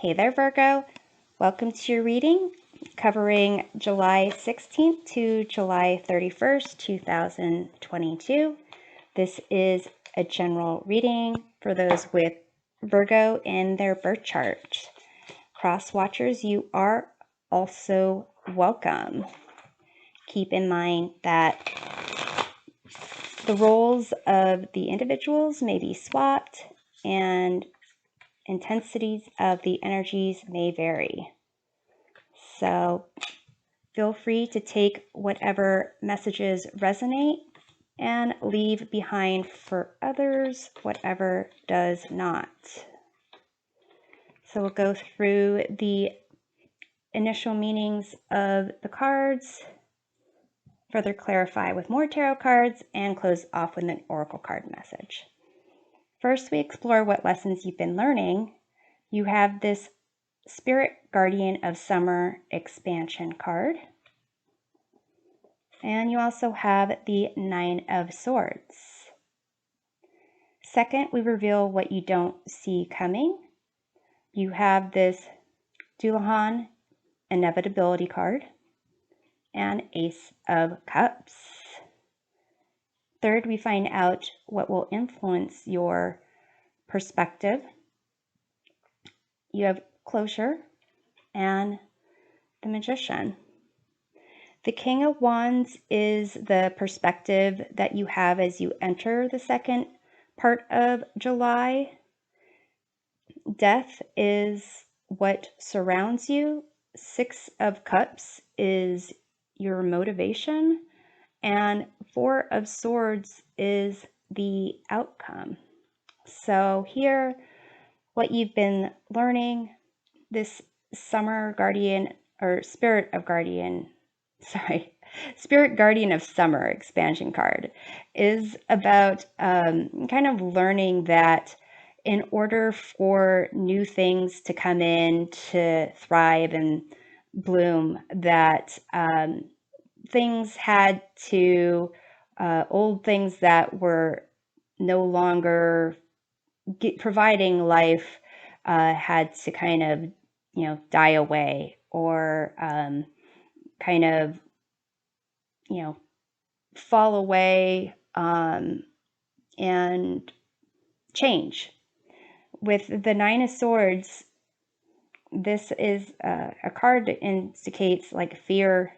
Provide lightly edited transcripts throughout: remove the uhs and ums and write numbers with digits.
Hey there, Virgo. Welcome to your reading covering July 16th to July 31st, 2022. This is a general reading for those with Virgo in their birth chart. Cross watchers, you are also welcome. Keep in mind that the roles of the individuals may be swapped and intensities of the energies may vary. So feel free to take whatever messages resonate and leave behind for others whatever does not. So we'll go through the initial meanings of the cards, further clarify with more tarot cards, and close off with an oracle card message. First, we explore what lessons you've been learning. You have this Spirit Guardian of Summer expansion card. And you also have the Nine of Swords. Second, we reveal what you don't see coming. You have this Dullahan Inevitability card and Ace of Cups. Third, we find out what will influence your perspective. You have Closure and the Magician. The King of Wands is the perspective that you have as you enter the second part of July. Death is what surrounds you. Six of Cups is your motivation. And Four of Swords is the outcome. So here, what you've been learning, this Summer Guardian or Spirit Guardian of Summer expansion card is about kind of learning that in order for new things to come in to thrive and bloom, that things had to, old things that were no longer providing life had to kind of, die away or kind of, fall away and change. With the Nine of Swords, this is a card that indicates like fear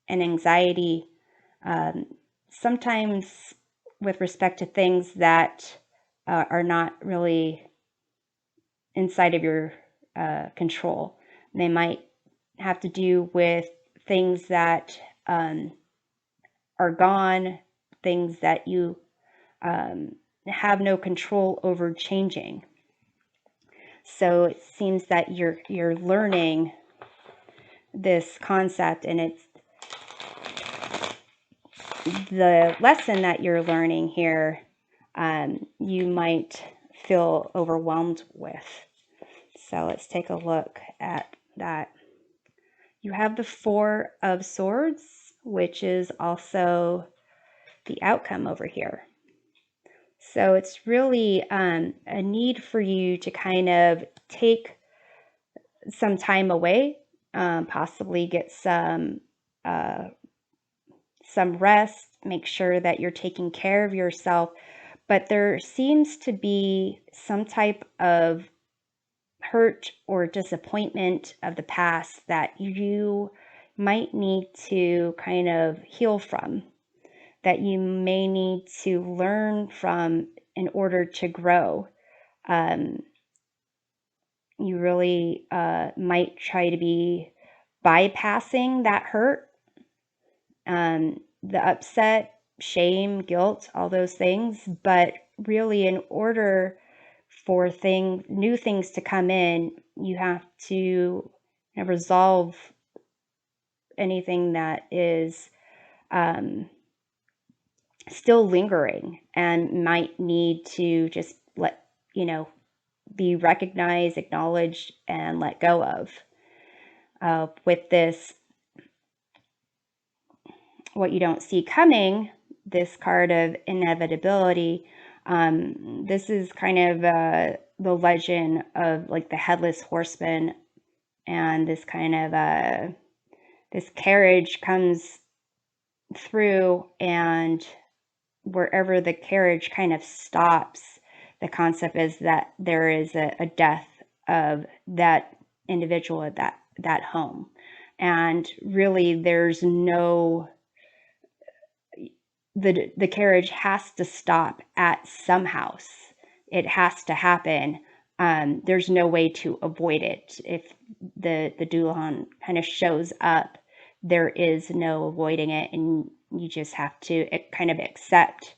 and anxiety, sometimes with respect to things that are not really inside of your control. They might have to do with things that are gone, things that you have no control over changing. So it seems that you're learning this concept, and it's the lesson that you're learning here, you might feel overwhelmed with. So let's take a look at that. You have the Four of Swords, which is also the outcome over here. So it's really a need for you to kind of take some time away, possibly get some rest, make sure that you're taking care of yourself. But there seems to be some type of hurt or disappointment of the past that you might need to kind of heal from, that you may need to learn from in order to grow. You really might try to be bypassing that hurt, the upset, shame, guilt, all those things. But really, in order for new things to come in, you have to resolve anything that is still lingering and might need to just be recognized, acknowledged, and let go of. With this, what you don't see coming, this card of inevitability, This is kind of the legend of like the headless horseman, and this kind of this carriage comes through, and wherever the carriage kind of stops, the concept is that there is a death of that individual at that home. And really there's no, the carriage has to stop at some house. It has to happen. There's no way to avoid it. If the Doolan kind of shows up, there is no avoiding it, and you just have to kind of accept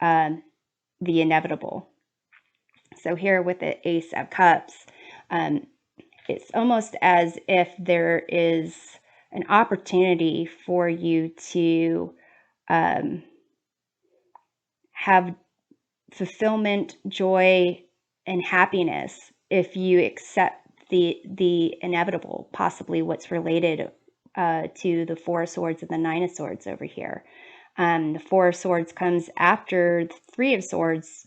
the inevitable. So here with the Ace of Cups, it's almost as if there is an opportunity for you to have fulfillment, joy, and happiness if you accept the inevitable, possibly what's related to the Four of Swords and the Nine of Swords over here. The Four of Swords comes after the Three of Swords,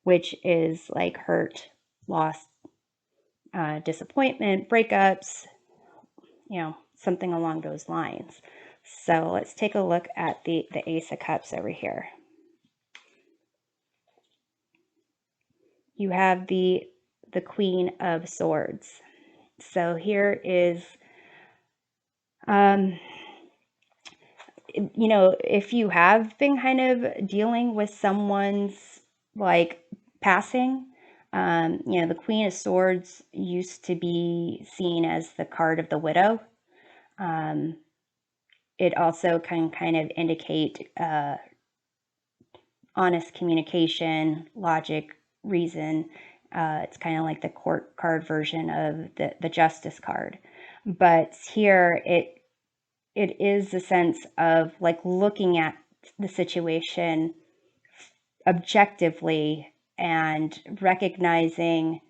which is like hurt, loss, disappointment, breakups, something along those lines. So let's take a look at the Ace of Cups over here. You have the Queen of Swords. So here is, if you have been kind of dealing with someone's like passing, the Queen of Swords used to be seen as the card of the widow. It also can kind of indicate honest communication, logic, reason. It's kind of like the court card version of the Justice card. But here it is a sense of like looking at the situation objectively and recognizing,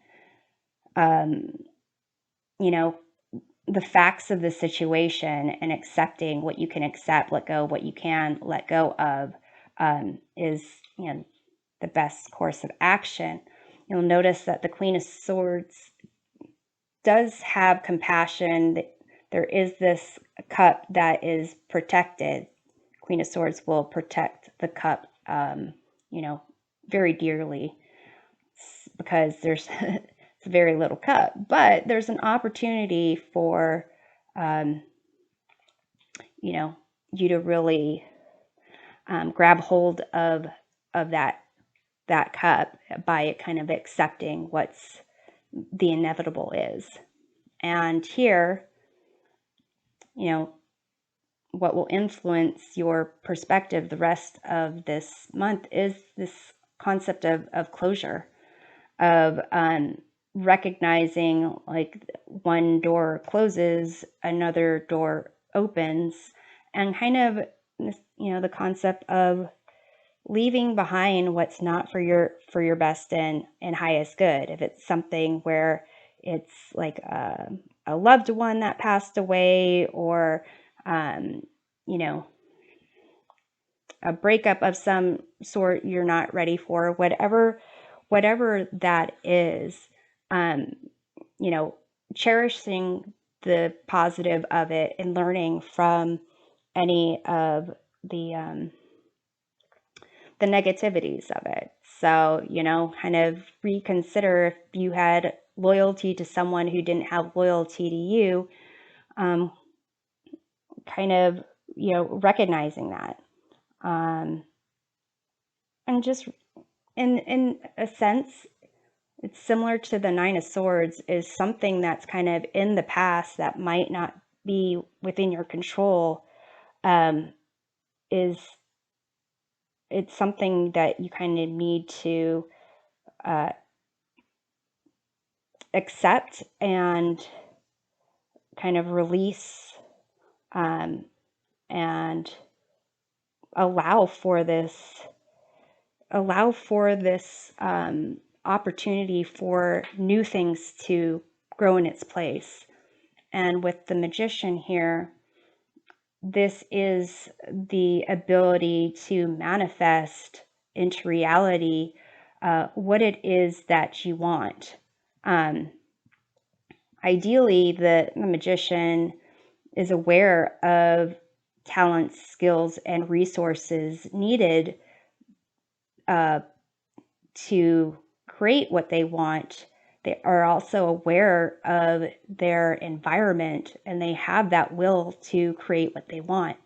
the facts of the situation and accepting what you can accept, let go what you can let go of, is the best course of action. You'll notice that the Queen of Swords does have compassion. There is this cup that is protected. Queen of Swords will protect the cup, very dearly, because there's it's a very little cup, but there's an opportunity for, you to really grab hold of that cup by kind of accepting what's the inevitable is. And here, what will influence your perspective the rest of this month is this concept of closure, of recognizing like one door closes, another door opens, and kind of, the concept of leaving behind what's not for your best and highest good. If it's something where it's like a loved one that passed away, or a breakup of some sort you're not ready for, whatever that is, cherishing the positive of it and learning from any of the negativities of it. So, kind of reconsider if you had loyalty to someone who didn't have loyalty to you, kind of, recognizing that. And just in a sense, it's similar to the Nine of Swords, is something that's kind of in the past that might not be within your control. It's something that you kind of need to accept and kind of release, and allow for this opportunity for new things to grow in its place. And with the Magician here, this is the ability to manifest into reality what it is that you want. Ideally, the magician is aware of talents, skills, and resources needed to create what they want. They are also aware of their environment, and they have that will to create what they want.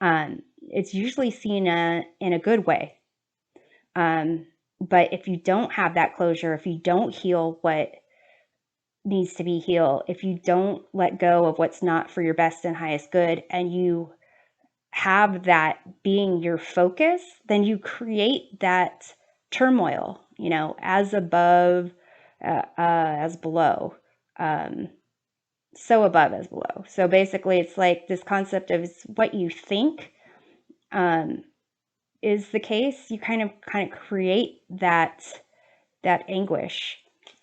It's usually seen in a good way. But if you don't have that closure, if you don't heal what needs to be healed, if you don't let go of what's not for your best and highest good, and you have that being your focus, then you create that turmoil, as above, as below, so above as below. So basically, it's like this concept of what you think is the case. You kind of create that anguish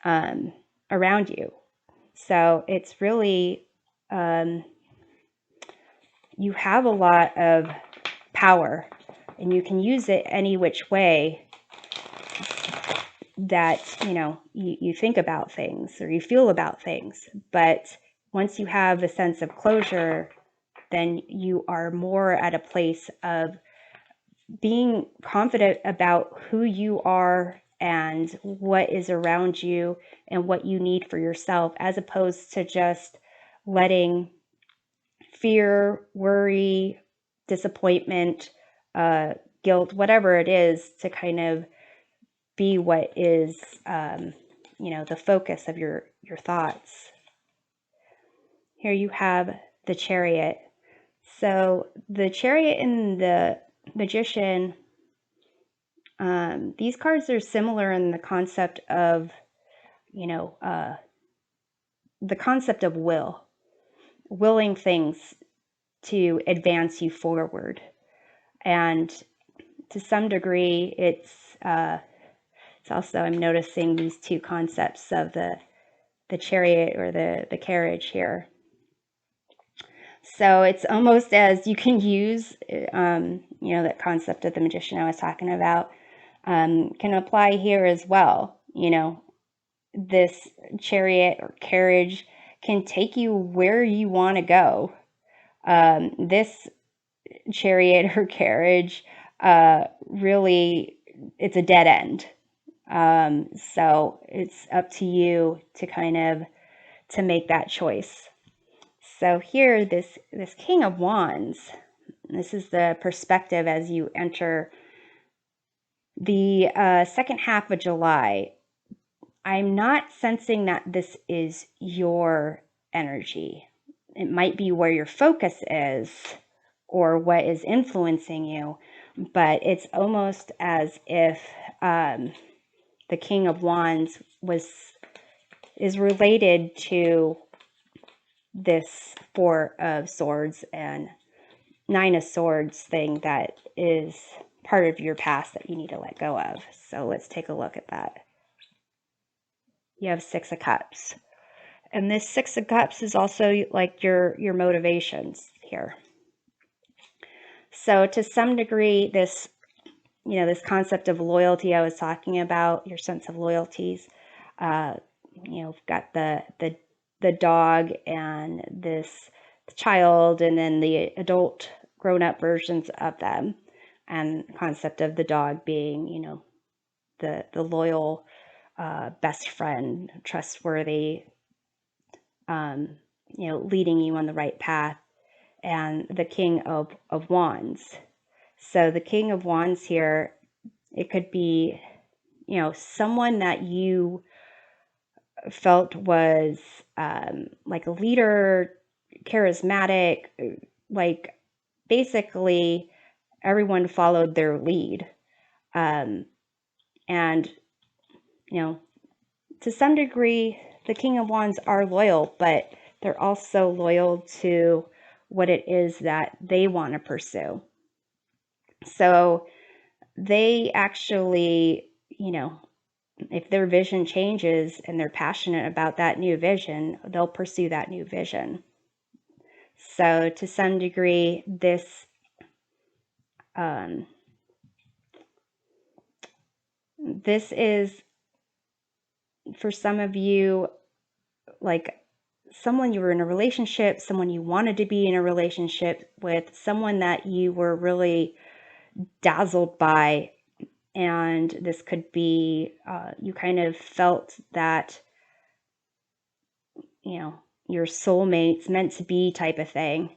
around you. So it's really, you have a lot of power, and you can use it any which way that, you think about things or you feel about things. But once you have a sense of closure, then you are more at a place of being confident about who you are and what is around you and what you need for yourself, as opposed to just letting fear, worry, disappointment, guilt, whatever it is, to kind of be what is, the focus of your thoughts. Here you have the Chariot. So the Chariot and the Magician, these cards are similar in the concept of, the concept of willing things to advance you forward. And to some degree, it's also, I'm noticing these two concepts of the chariot or the carriage here. So it's almost as you can use, that concept of the magician I was talking about, can apply here as well. This chariot or carriage can take you where you want to go. This chariot or carriage, really, it's a dead end. So it's up to you to to make that choice. So here, this King of Wands, this is the perspective as you enter the second half of July. I'm not sensing that this is your energy. It might be where your focus is or what is influencing you, but it's almost as if the King of Wands is related to this Four of Swords and Nine of Swords thing that is part of your past that you need to let go of. So let's take a look at that. You have Six of Cups. And this Six of Cups is also like your motivations here. So to some degree, this concept of loyalty I was talking about, your sense of loyalties, we've got the dog and this child, and then the adult grown-up versions of them, and the concept of the dog being, the loyal, best friend, trustworthy, leading you on the right path, and the King of Wands. So the King of Wands here, it could be, someone that you felt was like a leader, charismatic, like basically everyone followed their lead. And, to some degree, the King of Wands are loyal, but they're also loyal to what it is that they want to pursue. So they actually, if their vision changes and they're passionate about that new vision, they'll pursue that new vision. So to some degree, this this is, for some of you, like someone you were in a relationship, someone you wanted to be in a relationship with, someone that you were really dazzled by. And this could be, you kind of felt that, your soulmate's meant to be type of thing.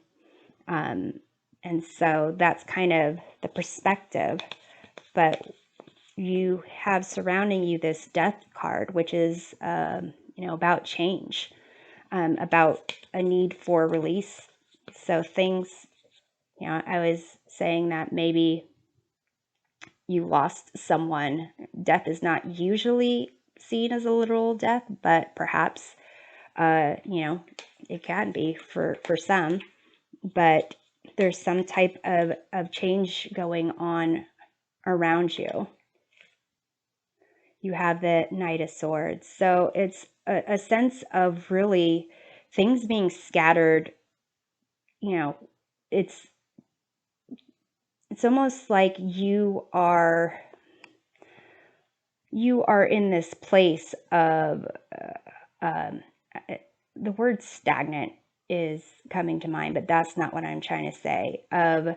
And so that's kind of the perspective. But you have surrounding you this death card, which is, about change, about a need for release. So things, I was saying that maybe you lost someone. Death is not usually seen as a literal death, but perhaps, it can be for some. But there's some type of change going on around you. You have the Knight of Swords. So it's a sense of really things being scattered. It's almost like you are in this place of, the word stagnant is coming to mind, but that's not what I'm trying to say, of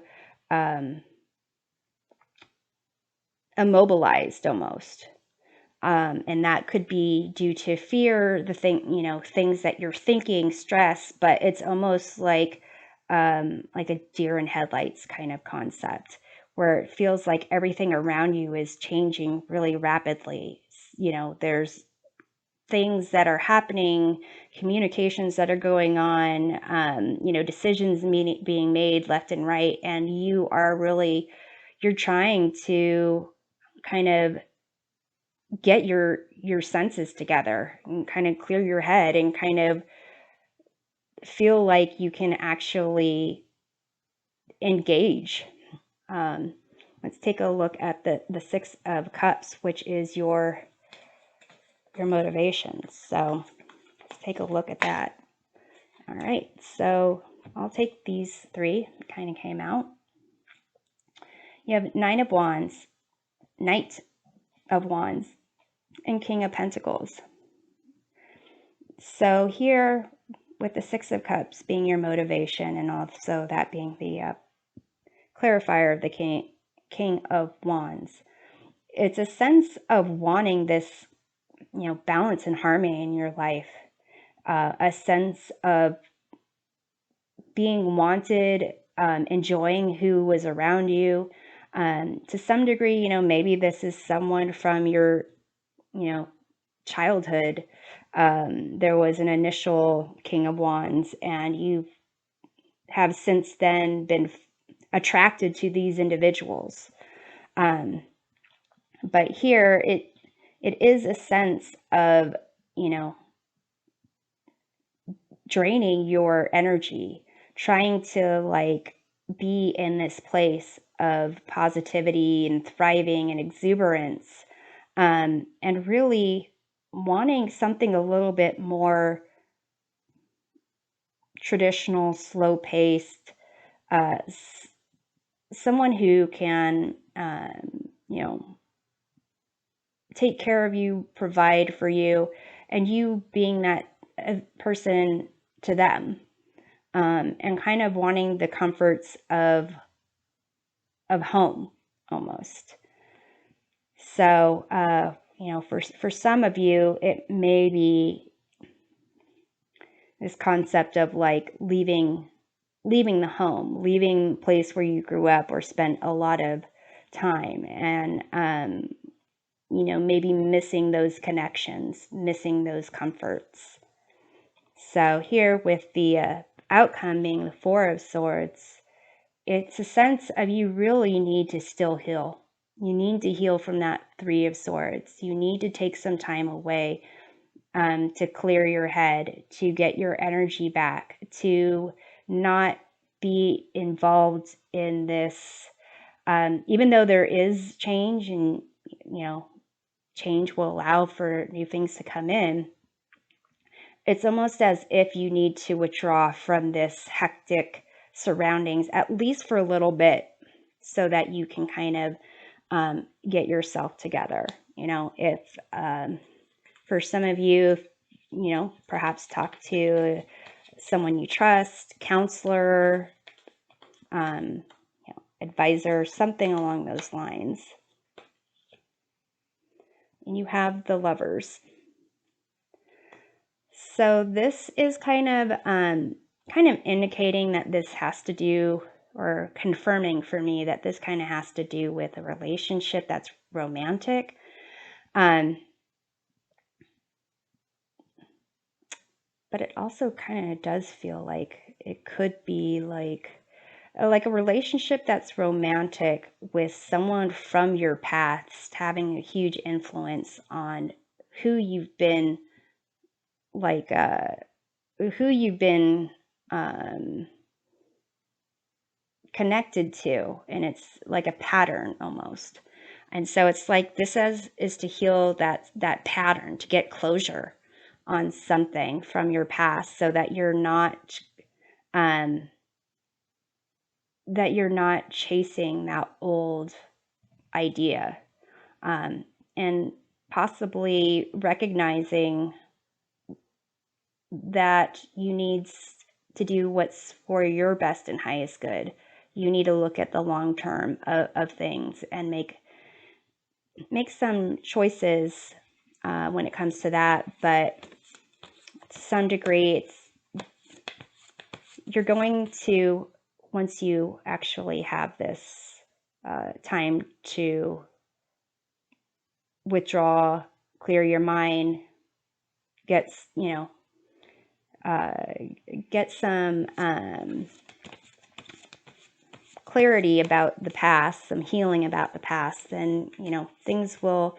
immobilized almost. And that could be due to fear, things that you're thinking, stress, but it's almost like a deer in headlights kind of concept, where it feels like everything around you is changing really rapidly. There's things that are happening, communications that are going on, decisions being made left and right, and you're trying to kind of get your senses together and kind of clear your head and kind of feel like you can actually engage. Let's take a look at the Six of Cups, which is your motivations. So let's take a look at that. All right, so I'll take these three. It kind of came out. You have Nine of Wands, Knight of Wands, and King of Pentacles. So here, with the Six of Cups being your motivation, and also that being the clarifier of the King of Wands, it's a sense of wanting this, balance and harmony in your life, a sense of being wanted, enjoying who was around you. To some degree, maybe this is someone from your, childhood. There was an initial King of Wands, and you have since then been attracted to these individuals. But here it is a sense of, draining your energy, trying to be in this place of positivity and thriving and exuberance, and really wanting something a little bit more traditional, slow-paced, someone who can, take care of you, provide for you, and you being that person to them, and kind of wanting the comforts of home almost. So, for some of you, it may be this concept of leaving the home, leaving the place where you grew up or spent a lot of time, and maybe missing those connections, missing those comforts. So here, with the outcome being the Four of Swords, it's a sense of you really need to still heal. You need to heal from that Three of Swords. You need to take some time away, to clear your head, to get your energy back, to not be involved in this, even though there is change, and change will allow for new things to come in. It's almost as if you need to withdraw from this hectic surroundings, at least for a little bit, so that you can kind of get yourself together. You know, if for some of you, you know, perhaps talk to someone you trust, counselor, you know, advisor, something along those lines. And you have the Lovers. So this is kind of indicating that this has to do, or confirming for me that this kind of has to do with a relationship that's romantic. But it also kind of does feel like it could be like a relationship that's romantic with someone from your past having a huge influence on who you've been, like who you've been connected to, and it's like a pattern almost. And so it's like this is to heal that pattern, to get closure on something from your past, so that you're not chasing that old idea, and possibly recognizing that you need to do what's for your best and highest good. You need to look at the long term of things and make some choices when it comes to that. But to some degree, you're going to, once you actually have this time to withdraw, clear your mind, get some clarity about the past, some healing about the past, then things will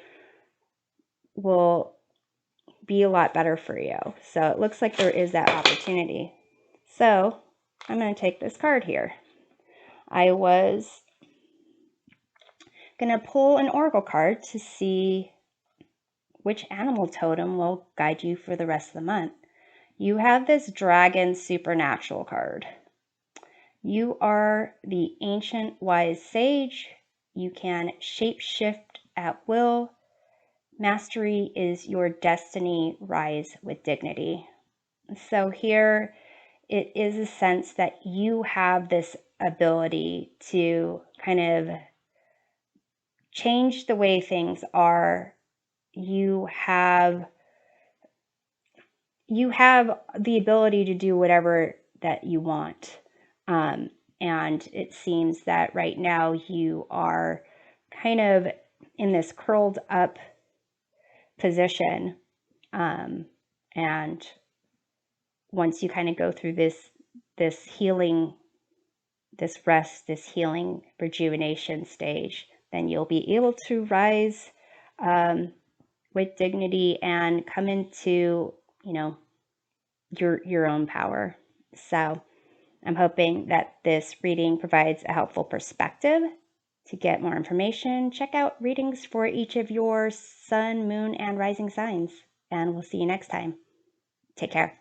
be a lot better for you. So it looks like there is that opportunity. So I'm going to take this card here. I was going to pull an oracle card to see which animal totem will guide you for the rest of the month. You have this Dragon Supernatural card. You are the ancient wise sage. You can shapeshift at will. Mastery is your destiny. Rise with dignity. So here it is a sense that you have this ability to kind of change the way things are. You have the ability to do whatever that you want. And it seems that right now you are kind of in this curled up position. And once you kind of go through this healing, this rest, this healing rejuvenation stage, then you'll be able to rise with dignity and come into, your own power. So I'm hoping that this reading provides a helpful perspective. To get more information, check out readings for each of your sun, moon, and rising signs. And we'll see you next time. Take care.